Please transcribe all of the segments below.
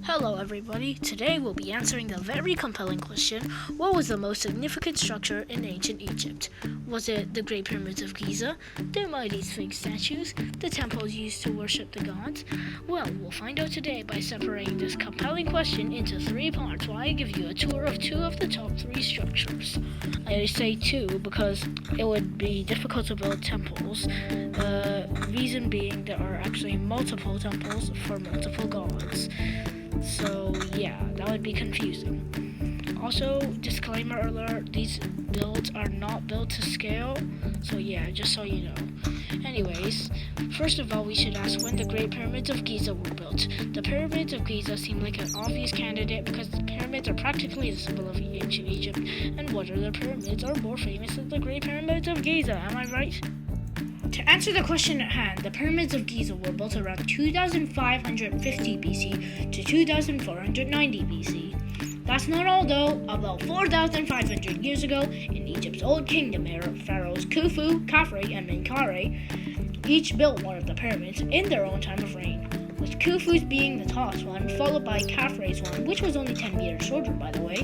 Hello everybody, today we'll be answering the very compelling question, what was the most significant structure in ancient Egypt? Was it the Great Pyramids of Giza, the mighty Sphinx statues, the temples used to worship the gods? Well, we'll find out today by separating this compelling question into three parts while I give you a tour of two of the top three structures. I say two because it would be difficult to build temples, reason being there are actually multiple temples for multiple gods. So yeah, that would be confusing. Also, disclaimer alert, these builds are not built to scale, so yeah, just so you know. Anyways, first of all, we should ask when the Great Pyramids of Giza were built. The Pyramids of Giza seem like an obvious candidate because the pyramids are practically the symbol of ancient Egypt, and what other pyramids are more famous than the Great Pyramids of Giza, am I right? To answer the question at hand, the Pyramids of Giza were built around 2550 BC to 2490 BC. That's not all though. About 4500 years ago, in Egypt's Old Kingdom era, pharaohs Khufu, Khafre, and Menkaure each built one of the pyramids in their own time of reign, with Khufu's being the tallest one, followed by Khafre's one, which was only 10 meters shorter by the way,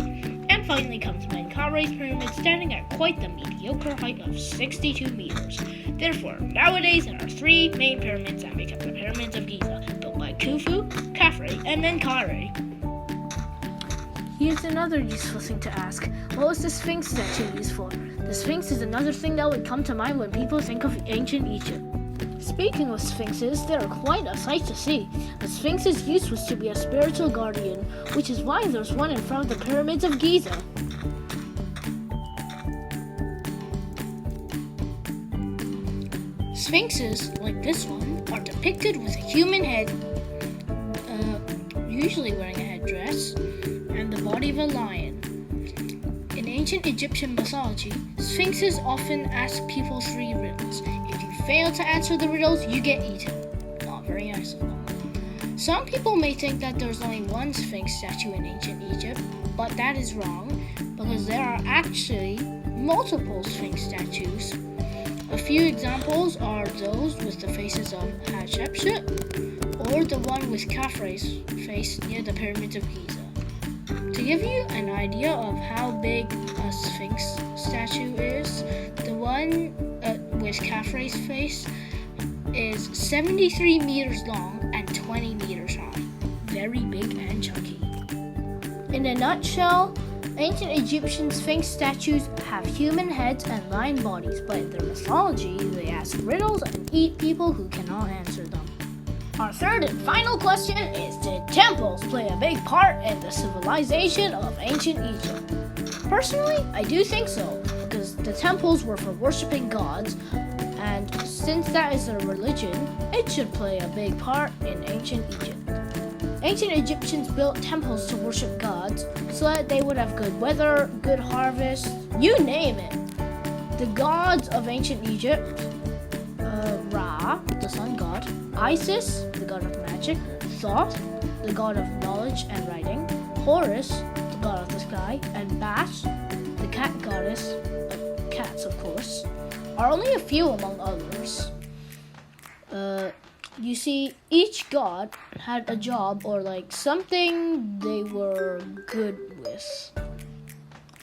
and finally comes Menkaure's pyramid, standing at quite the mediocre height of 62 meters. Therefore, nowadays there are three main pyramids that make up the Pyramids of Giza, built by Khufu, Khafre, and Menkaure. Here's another useful thing to ask. What was the Sphinx statue used for? The Sphinx is another thing that would come to mind when people think of ancient Egypt. Speaking of sphinxes, they are quite a sight to see. A sphinx's use was to be a spiritual guardian, which is why there's one in front of the Pyramids of Giza. Sphinxes, like this one, are depicted with a human head, usually wearing a headdress, and the body of a lion. In ancient Egyptian mythology, sphinxes often ask people three riddles. If you fail to answer the riddles, you get eaten. Not very nice of them. Some people may think that there's only one sphinx statue in ancient Egypt, but that is wrong, because there are actually multiple sphinx statues. A few examples are those with the faces of Hatshepsut, or the one with Khafre's face near the Pyramids of Giza. To give you an idea of how big a sphinx statue is, the one with Khafre's face is 73 meters long and 20 meters high. Very big and chunky. In a nutshell, ancient Egyptian sphinx statues have human heads and lion bodies, but in their mythology, they ask riddles and eat people who cannot answer them. Our third and final question is, did temples play a big part in the civilization of ancient Egypt? Personally, I do think so, because the temples were for worshipping gods, and since that is their religion, it should play a big part in ancient Egypt. Ancient Egyptians built temples to worship gods so that they would have good weather, good harvest, you name it. The gods of ancient Egypt, Ra, the sun god, Isis, the god of magic, Thoth, the god of knowledge and writing, Horus, the god of the sky, and Bat, the cat goddess, cats of course, are only a few among others. You see, each god had a job or something they were good with.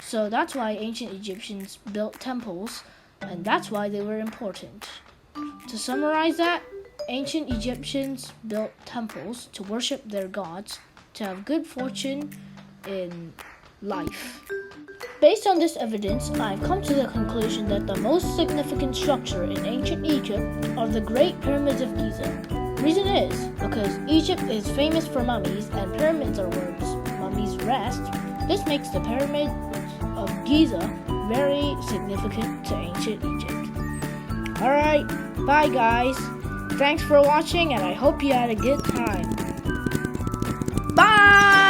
So that's why ancient Egyptians built temples, and that's why they were important. To summarize that, ancient Egyptians built temples to worship their gods, to have good fortune in life. Based on this evidence, I've come to the conclusion that the most significant structure in ancient Egypt are the Great Pyramids of Giza. Reason is because Egypt is famous for mummies and pyramids are where mummies rest. This makes the Pyramids of Giza very significant to ancient Egypt. Alright, bye guys. Thanks for watching and I hope you had a good time. Bye!